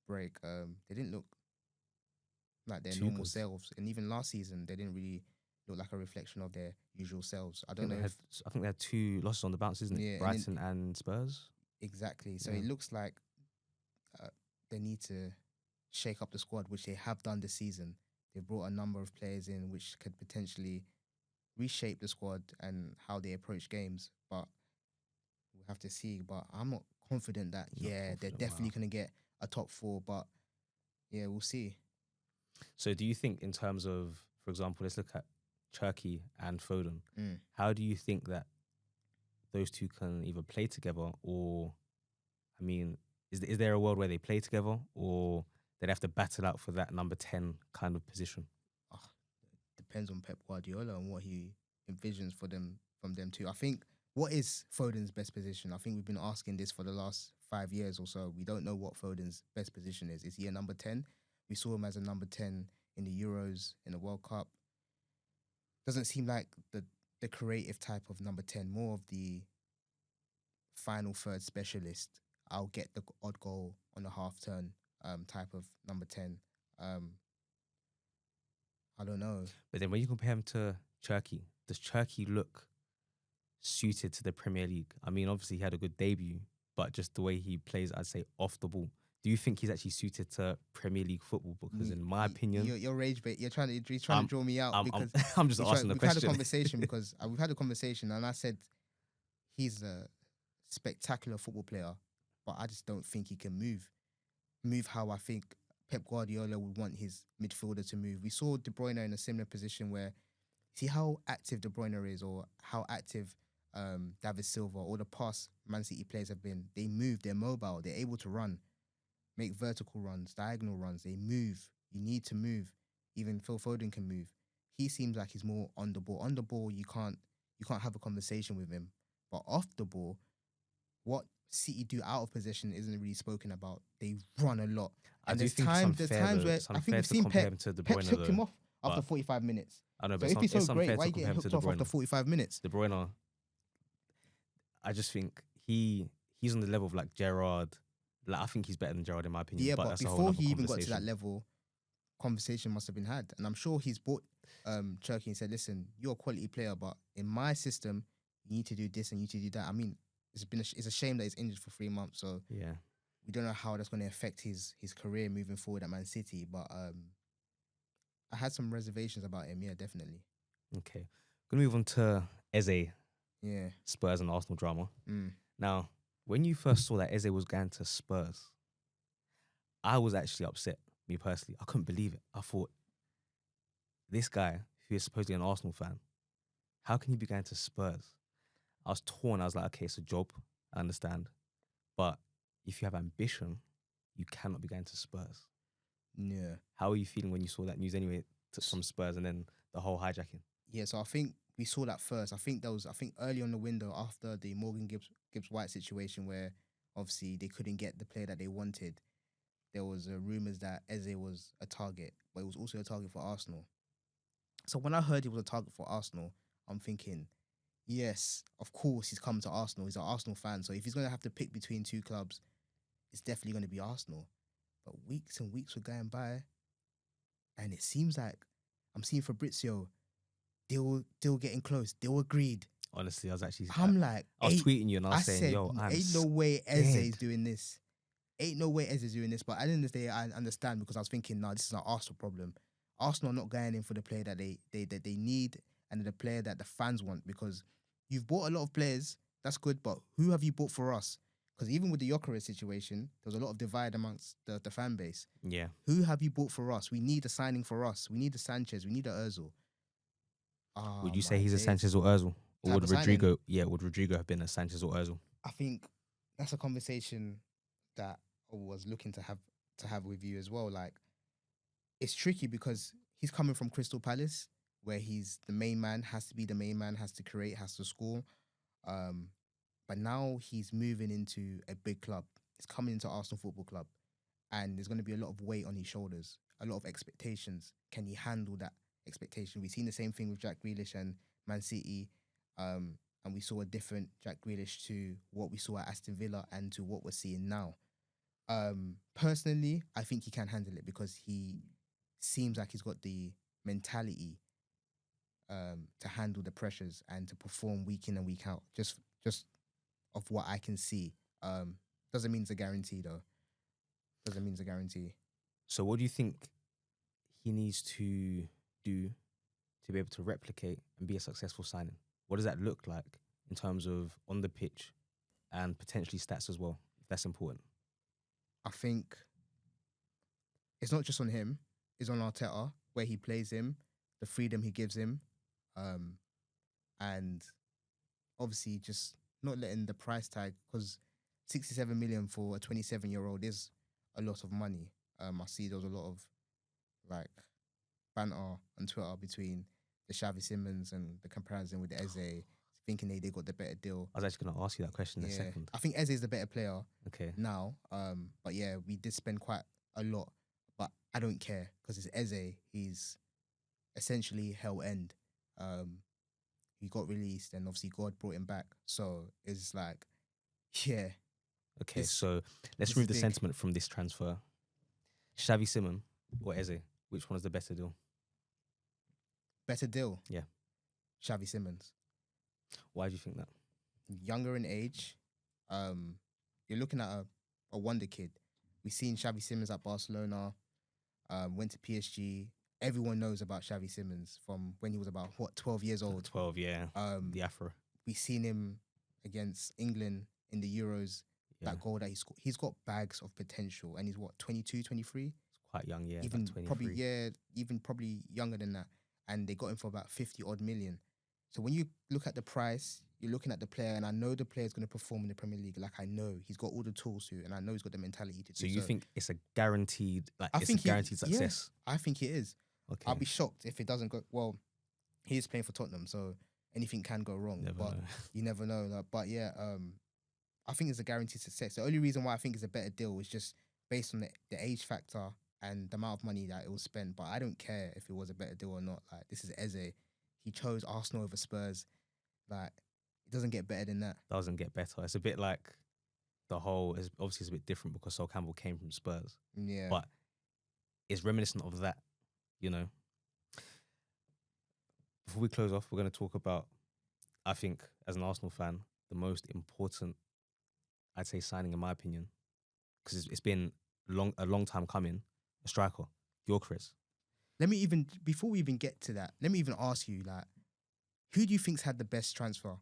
break. They didn't look like their normal selves, and even last season they didn't really look like a reflection of their usual selves. I think they had 2 losses on the bounce, isn't it? Yeah, Brighton and Spurs. Exactly. So it looks like they need to shake up the squad, which they have done this season. They've brought a number of players in which could potentially reshape the squad and how they approach games. But we'll have to see. But I'm not confident that, they're definitely going to get a top 4. But yeah, we'll see. So do you think in terms of, for example, let's look at Cherki and Foden. How do you think that those two can either play together, or, I mean, is there a world where they play together, or they'd have to battle out for that number 10 kind of position? Depends on Pep Guardiola and what he envisions from them too. I think, what is Foden's best position? I think we've been asking this for the last 5 years or so. We don't know what Foden's best position is. Is he a number 10? We saw him as a number 10 in the Euros, in the World Cup. Doesn't seem like the creative type of number 10, more of the final third specialist. I'll get the odd goal on a half turn type of number 10. I don't know. But then when you compare him to Cherki, does Cherki look suited to the Premier League? I mean, obviously he had a good debut, but just the way he plays, I'd say, off the ball. Do you think he's actually suited to Premier League football? Because in my opinion, you're rage bait. You're trying to draw me out because I'm just asking the question. We've had a conversation because we've had a conversation, and I said he's a spectacular football player, but I just don't think he can move how I think Pep Guardiola would want his midfielder to move. We saw De Bruyne in a similar position where, see how active De Bruyne is, or how active David Silva or the past Man City players have been. They move, they're mobile, they're able to run, make vertical runs, diagonal runs. They move. You need to move. Even Phil Foden can move. He seems like he's more on the ball. On the ball, you can't have a conversation with him. But off the ball, what City do out of possession isn't really spoken about. They run a lot. And there's times where I think we've seen Pep hooked him off after 45 minutes. I know, but so if he's so great, why are you getting hooked off after 45 minutes? De Bruyne, I just think he's on the level of like Gerrard. Like, I think he's better than Gerrard in my opinion. Yeah, but before he even got to that level, conversation must have been had. And I'm sure he's bought Cherki and said, listen, you're a quality player, but in my system, you need to do this and you need to do that. I mean, it's a shame that he's injured for 3 months. So yeah, we don't know how that's going to affect his career moving forward at Man City. But I had some reservations about him. Yeah, definitely. Okay. Going to move on to Eze. Yeah. Spurs and Arsenal drama. Now, when you first saw that Eze was going to Spurs, I was actually upset, me personally. I couldn't believe it. I thought, this guy, who is supposedly an Arsenal fan, how can he be going to Spurs? I was torn. I was like, okay, it's a job. I understand. But if you have ambition, you cannot be going to Spurs. Yeah. How are you feeling when you saw that news anyway from Spurs and then the whole hijacking? Yeah, so I think we saw that first. I think early on the window after the Morgan Gibbs White situation where obviously they couldn't get the player that they wanted. There was rumors that Eze was a target, but it was also a target for Arsenal. So when I heard he was a target for Arsenal, I'm thinking, yes, of course he's come to Arsenal. He's an Arsenal fan, so if he's going to have to pick between two clubs, it's definitely going to be Arsenal. But weeks and weeks were going by, and it seems like I'm seeing Fabrizio. They were getting close. They were agreed. Honestly, I was actually. I'm like, I was tweeting you and I was saying, said, "Yo, ain't no way Eze's doing this. Ain't no way Eze's doing this." But at the end of the day, I understand because I was thinking, no, this is an Arsenal problem. Arsenal are not going in for the player that they need and the player that the fans want, because you've bought a lot of players. That's good, but who have you bought for us? Because even with the Gyökeres situation, there was a lot of divide amongst the fan base. Yeah. Who have you bought for us? We need a signing for us. We need a Sanchez. We need a Ozil. Would you say he's a Sanchez or Ozil? Or would Rodrigo? Signing? Yeah, would Rodrigo have been a Sanchez or Ozil? I think that's a conversation that I was looking to have with you as well. Like, it's tricky because he's coming from Crystal Palace, where he's the main man, has to be the main man, has to create, has to score. But now he's moving into a big club. He's coming into Arsenal Football Club, and there's going to be a lot of weight on his shoulders, a lot of expectations. Can he handle that expectation? We've seen the same thing with Jack Grealish and Man City, and we saw a different Jack Grealish to what we saw at Aston Villa and to what we're seeing now. Personally, I think he can handle it because he seems like he's got the mentality to handle the pressures and to perform week in and week out. Just of what I can see. Doesn't mean it's a guarantee though. Doesn't mean it's a guarantee. So what do you think he needs to do to be able to replicate and be a successful signing? What does that look like in terms of on the pitch and potentially stats as well, if that's important? I think it's not just on him. It's on Arteta, where he plays him, the freedom he gives him, and obviously just not letting the price tag, because 67 million for a 27-year-old is a lot of money. I see there was a lot of like banter on Twitter between the Xavi Simons and the comparison with Eze, thinking they got the better deal. I was actually going to ask you that question in a second. I think Eze is the better player now. But yeah, we did spend quite a lot. But I don't care because it's Eze. He's essentially hell end. He got released and obviously God brought him back. So it's like, yeah. Okay, so let's remove the sentiment from this transfer. Xavi Simons or Eze, which one is the better deal? Better deal? Yeah. Xavi Simons. Why do you think that? Younger in age. You're looking at a wonder kid. We've seen Xavi Simons at Barcelona, went to PSG. Everyone knows about Xavi Simons from when he was about, 12 years old? 12, yeah. The Afro. We've seen him against England in the Euros. Yeah. That goal that he scored. He's got bags of potential. And he's 22, 23? He's quite young, yeah. Even probably younger than that. And they got him for about 50 odd million. So when you look at the price, you're looking at the player, and I know the player's going to perform in the Premier League. Like, I know he's got all the tools to, and I know he's got the mentality to do so. So you think it's a guaranteed, guaranteed success? Yeah, I think it is. Okay. I'll be shocked if it doesn't go well. He is playing for Tottenham, so anything can go wrong. You never know. But yeah, I think it's a guaranteed success. The only reason why I think it's a better deal is just based on the age factor and the amount of money that it will spend. But I don't care if it was a better deal or not. Like, this is Eze. He chose Arsenal over Spurs. Like, it doesn't get better than that. Doesn't get better. It's a bit like obviously it's a bit different because Sol Campbell came from Spurs. Yeah. But it's reminiscent of that, you know. Before we close off, we're going to talk about, I think, as an Arsenal fan, the most important, I'd say, signing in my opinion, because it's been a long time coming, a striker, Gyökeres. Before we even get to that, let me even ask you, like, who do you think's had the best transfer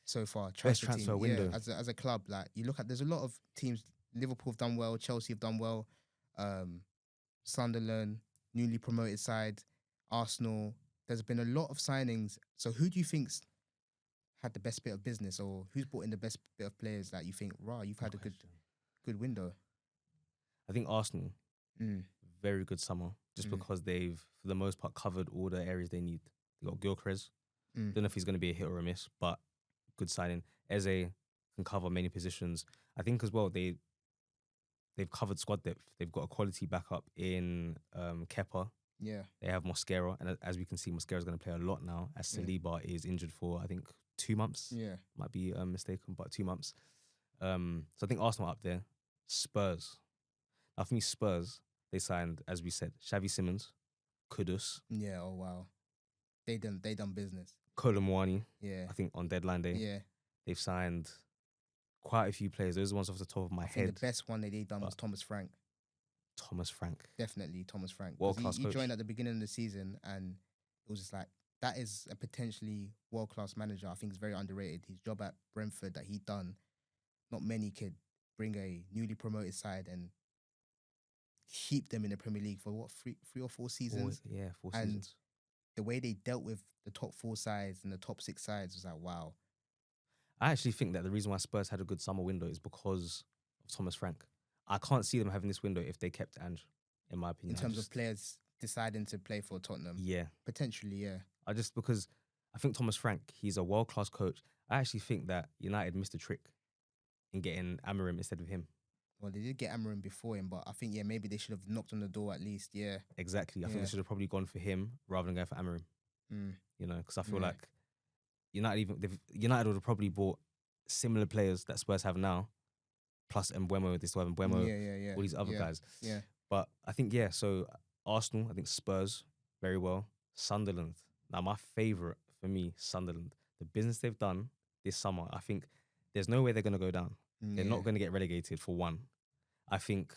so far? Best transfer window? Yeah, as a club, like, you look at, there's a lot of teams. Liverpool have done well, Chelsea have done well, Sunderland, newly promoted side, Arsenal. There's been a lot of signings. So who do you think's had the best bit of business, or who's brought in the best bit of players that you think, you've had a good window? I think Arsenal, very good summer just because they've, for the most part, covered all the areas they need. They got Gilchrist. Don't know if he's going to be a hit or a miss, but good signing. Eze can cover many positions. I think as well they've covered squad depth. They've got a quality backup in Kepa. Yeah. They have Mosquera, and as we can see, Mosquera's going to play a lot now as Saliba is injured for, I think, 2 months. Yeah. Might be mistaken, but 2 months. So I think Arsenal up there. Spurs. Now for me, Spurs, they signed, as we said, Xavi Simons, Kudus. Yeah, oh wow. They done business. Kolomwani, Yeah. I think on deadline day. Yeah. They've signed quite a few players. Those are the ones off the top of my I head. think the best one they done was Thomas Frank. Thomas Frank. Definitely Thomas Frank. World-class he coach. joined at the beginning of the season and it was just like, that is a potentially world-class manager. I think it's very underrated. His job at Brentford that he done, not many could bring a newly promoted side and keep them in the Premier League for what, three or four seasons? Four and seasons. The way they dealt with the top 4 sides and the top 6 sides was like, wow. I actually think that the reason why Spurs had a good summer window is because of Thomas Frank. I can't see them having this window if they kept Ange, in my opinion. In terms of players deciding to play for Tottenham? Yeah. Potentially, yeah. Because I think Thomas Frank, he's a world-class coach. I actually think that United missed a trick in getting Amorim instead of him. Well, they did get Amorim before him, but I think, maybe they should have knocked on the door at least, yeah. Exactly. I think they should have probably gone for him rather than going for Amorim. You know, because I feel like United would have probably bought similar players that Spurs have now, plus Mbeumo, they still have Mbeumo, all these other guys. Yeah. But I think, so Arsenal, I think Spurs, very well. Sunderland. Now, my favourite for me, Sunderland. The business they've done this summer, I think there's no way they're going to go down. They're not going to get relegated, for one. I think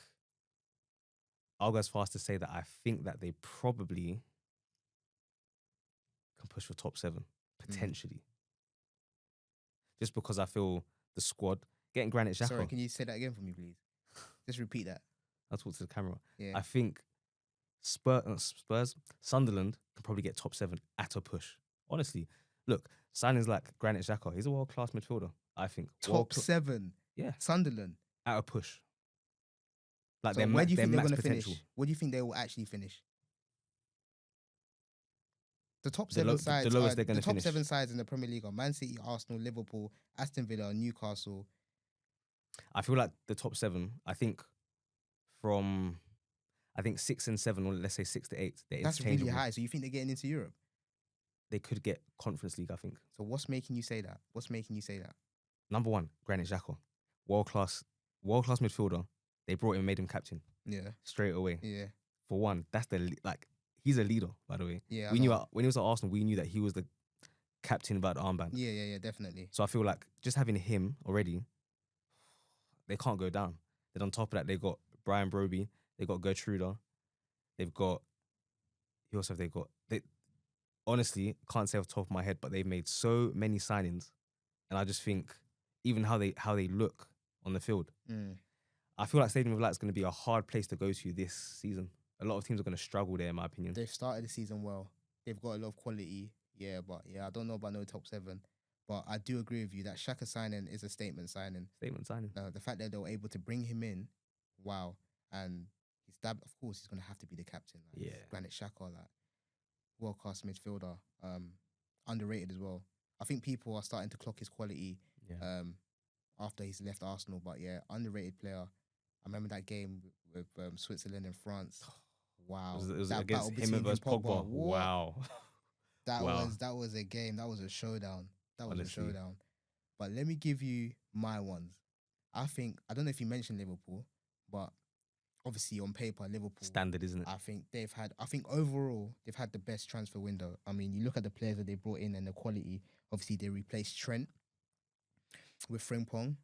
I'll go as far as to say that I think that they probably can push for top 7, potentially. Just because I feel the squad, getting Granit Xhaka. Sorry, can you say that again for me, please? Just repeat that. I'll talk to the camera. Yeah. I think Sunderland can probably get top 7 at a push. Honestly, look, signings like Granit Xhaka, he's a world-class midfielder, I think. Top 7? Yeah. Sunderland? At a push. Like, so where do you think they're going to finish? Where do you think they will actually finish? The top 7 sides, the lowest they're going to finish. The top 7 sides in the Premier League are Man City, Arsenal, Liverpool, Aston Villa, Newcastle. I feel like the top 7, I think from 6 and 7, or let's say 6 to 8, they're That's really high. So you think they're getting into Europe? They could get Conference League, I think. So what's making you say that? Number 1, Granit Xhaka. World-class midfielder. They brought him and made him captain. Yeah. Straight away. Yeah. For one, he's a leader, by the way. Yeah. We knew when he was at Arsenal, we knew that he was the captain about the armband. Yeah, definitely. So I feel like just having him already, they can't go down. Then on top of that, they got Brian Broby, they got Gertruda, they've got, who else have they got? They honestly can't say off the top of my head, but they've made so many signings, and I just think even how they look on the field. I feel like Stadium of Light is going to be a hard place to go to this season. A lot of teams are going to struggle there, in my opinion. They've started the season well. They've got a lot of quality. Yeah, but I don't know about no top 7. But I do agree with you that Xhaka signing is a statement signing. The fact that they were able to bring him in, wow. And of course, he's going to have to be the captain. Granit Xhaka, world-class midfielder. Underrated as well. I think people are starting to clock his quality after he's left Arsenal. But underrated player. I remember that game with Switzerland and France. Wow. It was against him versus Pogba. Wow. That was a game. That was a showdown. But let me give you my ones. I don't know if you mentioned Liverpool, but obviously on paper, Liverpool. Standard, isn't it? I think overall, they've had the best transfer window. I mean, you look at the players that they brought in and the quality. Obviously, they replaced Trent with Frimpong.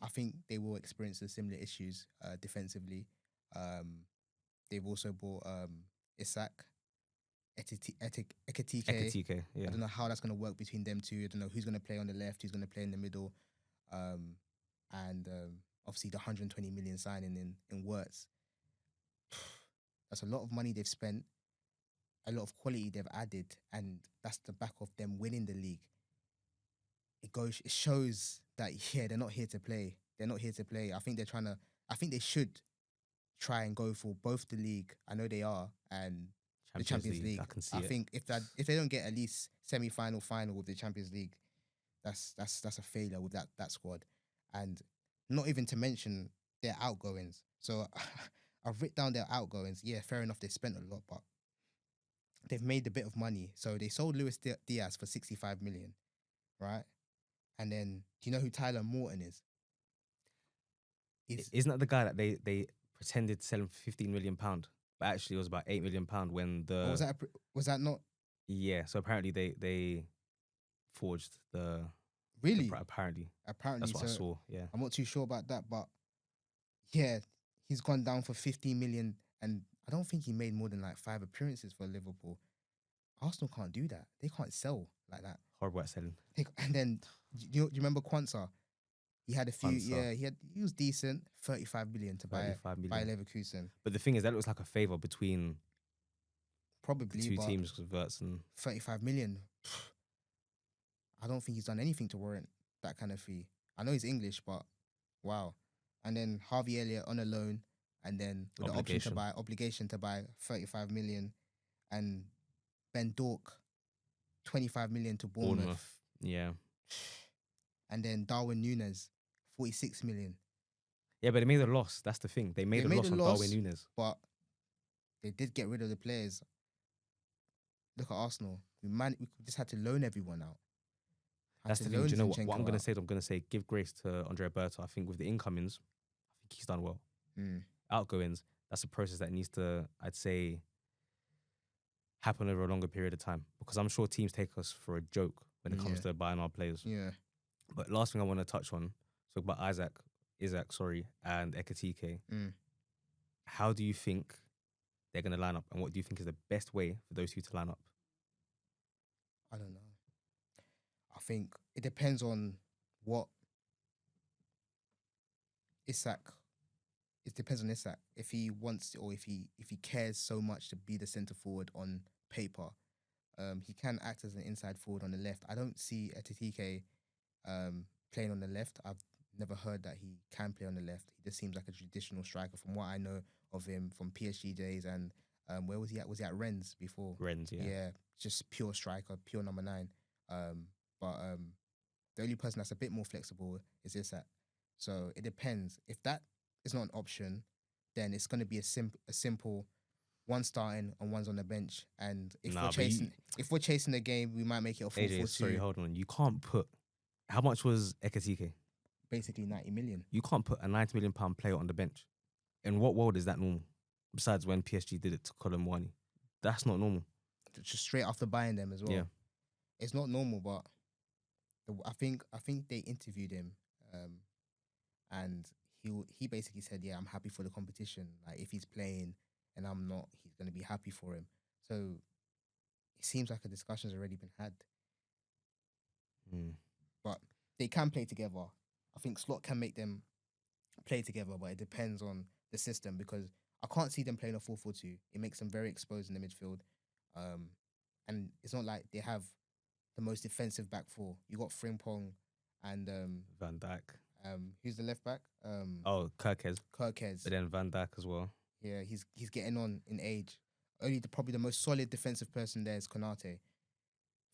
I think they will experience the similar issues defensively. They've also bought Isak, Ekitike. Yeah. I don't know how that's going to work between them two. I don't know who's going to play on the left, who's going to play in the middle. And obviously the 120 million signing in Wirtz. That's a lot of money they've spent, a lot of quality they've added, and that's the back of them winning the league. It shows that they're not here to play. I think they should try and go for both the league. I know they are, and the Champions League. I can see I it. think if they don't get at least semi-final, final with the Champions League, that's a failure with that squad, and not even to mention their outgoings. So I've written down their outgoings. Yeah, fair enough. They spent a lot, but they've made a bit of money. So they sold Luis Diaz for 65 million, right? And then do you know who Tyler Morton is? Isn't that the guy that they pretended to sell him for £15 million, but actually it was about £8 million when the was that not? Yeah, so apparently they forged the Really? apparently that's what I so saw. Yeah, I'm not too sure about that, but yeah, he's gone down for 15 million, and I don't think he made more than like 5 appearances for Liverpool. Arsenal can't do that. They can't sell like that. horrible at selling. And then do you remember Kwanzaa? He had a few. Kwanzaa. Yeah, he was decent. 35 million to buy 35 million. Leverkusen. But the thing is, that looks like a favour between probably the two teams, because Wirtz and 35 million. I don't think he's done anything to warrant that kind of fee. I know he's English, but wow. And then Harvey Elliott on a loan, and then with Obligation. the obligation to buy 35 million, and Ben Dork, 25 million to Bournemouth. Yeah. And then Darwin Núñez, 46 million. Yeah, but they made a loss. That's the thing. They made a loss on Darwin Núñez. But they did get rid of the players. Look at Arsenal. We just had to loan everyone out. That's the thing. Do you know what I'm going to say? I'm going to say give grace to Andre Berto. I think with the incomings, I think he's done well. Outgoings, that's a process that needs to, I'd say, happen over a longer period of time, because I'm sure teams take us for a joke when it comes to buying our players. Yeah. But last thing I want to touch on, talk about Isaac, and Ekatike. How do you think they're going to line up, and what do you think is the best way for those two to line up? I don't know. I think it depends on what Isak. It depends on Isak if he wants, or if he cares so much to be the centre forward on paper. He can act as an inside forward on the left. I don't see Ekatike playing on the left. I've never heard that he can play on the left. He just seems like a traditional striker from what I know of him from PSG days. And where was he at? Was he at Rennes before? Rennes, yeah. Yeah, just pure striker, pure number 9. But the only person that's a bit more flexible is Isak. So it depends. If that is not an option, then it's going to be a simple one starting and one's on the bench. And if we're chasing the game, we might make it a 4-4-2. Sorry, hold on. You can't put. How much was Ekatike? Basically 90 million. You can't put a £90 million player on the bench. In what world is that normal? Besides when PSG did it to Colin Mwani. That's not normal. Just straight after buying them as well. Yeah. It's not normal, but I think they interviewed him, and he basically said, yeah, I'm happy for the competition. Like, if he's playing and I'm not, he's going to be happy for him. So it seems like a discussion's already been had. But they can play together. I think Slot can make them play together, but it depends on the system, because I can't see them playing a 4-4-2. It makes them very exposed in the midfield. And it's not like they have the most defensive back four. You got Frimpong and Van Dijk. Who's the left back? Kirkez. But then Van Dijk as well. Yeah, he's getting on in age. Probably the most solid defensive person there is Konate.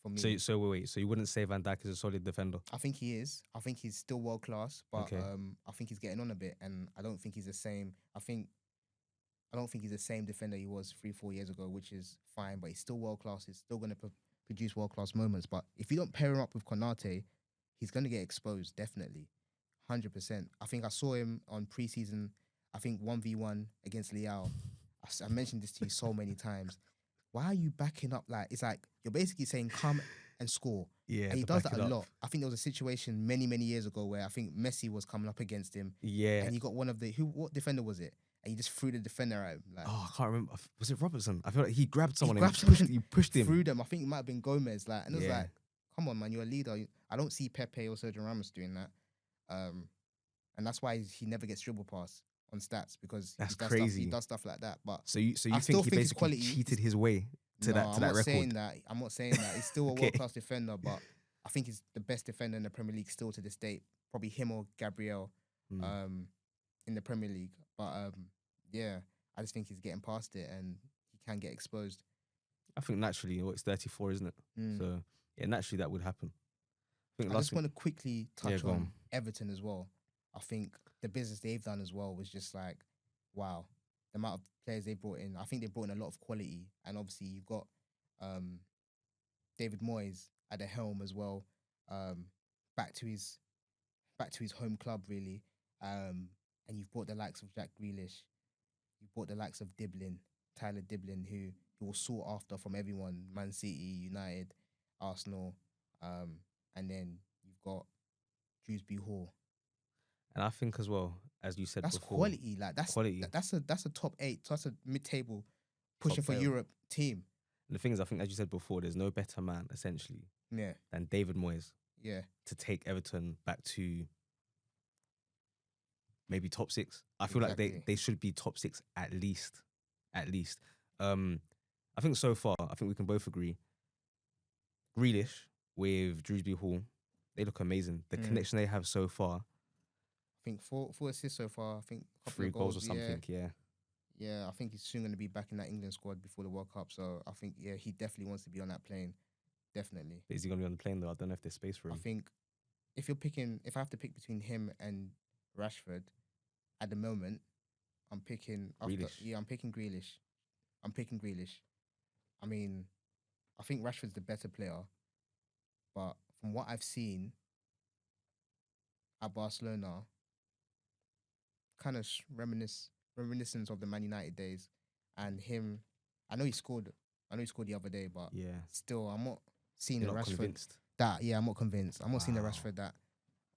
For me. So wait. So you wouldn't say Van Dijk is a solid defender? I think he is. I think he's still world class, but okay. I think he's getting on a bit, and I don't think he's the same. I don't think he's the same defender he was 3-4 years ago, which is fine, but he's still world class. He's still going to produce world class moments. But if you don't pair him up with Konate, he's going to get exposed, definitely. 100%. I think I saw him on preseason, I think 1v1 against Leao. I mentioned this to you so many times. Why are you backing up? Like, it's like you're basically saying come and score. Yeah, and he does that a lot. I think there was a situation many years ago where I think Messi was coming up against him. Yeah. And he got what defender was it? And he just threw the defender at him. Like, I can't remember. Was it Robertson? I feel like he grabbed someone he pushed him. Threw them. I think it might have been Gomez. Like, and it was like, come on, man, you're a leader. I don't see Pepe or Sergio Ramos doing that. And that's why he never gets dribble pass on stats, because that's crazy. He does stuff like that. But so you think he basically cheated his way to that record? I'm not saying that. He's still a world-class defender, but I think he's the best defender in the Premier League still to this date. Probably him or Gabriel in the Premier League. But yeah, I just think he's getting past it and he can get exposed. I think naturally, it's 34, isn't it? So yeah, naturally that would happen. I just want to quickly touch go on Everton as well. I think the business they've done as well was just like, wow, the amount of players they brought in. I think they brought in a lot of quality, and obviously you've got David Moyes at the helm as well, back to his home club really, and you've brought the likes of Jack Grealish, you've brought the likes of Tyler Diblin, who will sought after from everyone, Man City, United, Arsenal, and then you've got Dewsbury Hall. And I think as well, as you said that's before, quality. Like that's quality. That's a top 8. That's a mid-table pushing for Europe team. And the thing is, I think as you said before, there's no better man essentially than David Moyes. Yeah. To take Everton back to maybe top 6. I feel like they should be top 6 at least. At least. I think so far, I think we can both agree. Grealish with Dewsbury Hall, they look amazing. The connection they have so far. I think four assists so far. I think a couple 3 of goals or something. Yeah. Yeah, I think he's soon going to be back in that England squad before the World Cup. So I think he definitely wants to be on that plane. Definitely. But is he going to be on the plane though? I don't know if there's space for him. I think if I have to pick between him and Rashford, at the moment, I'm picking Grealish. I'm picking Grealish. I mean, I think Rashford's the better player, but from what I've seen at Barcelona, kind of reminiscence of the Man United days, and him. I know he scored the other day, but still, I'm not seeing the Rashford convinced. I'm not convinced. I'm not seeing the Rashford that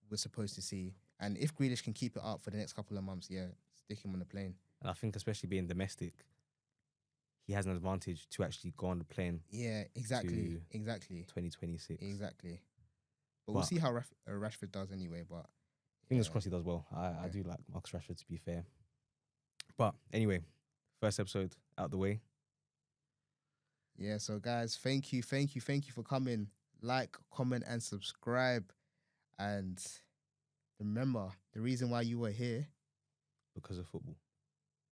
we're supposed to see. And if Grealish can keep it up for the next couple of months, stick him on the plane. And I think especially being domestic, he has an advantage to actually go on the plane. Yeah, exactly. 2026. Exactly. But we'll see how Rashford does anyway. But fingers crossed he does well. I do like Marcus Rashford, to be fair. But anyway, first episode out the way. Yeah, so guys, thank you for coming. Like, comment, and subscribe. And remember, the reason why you were here, because of football.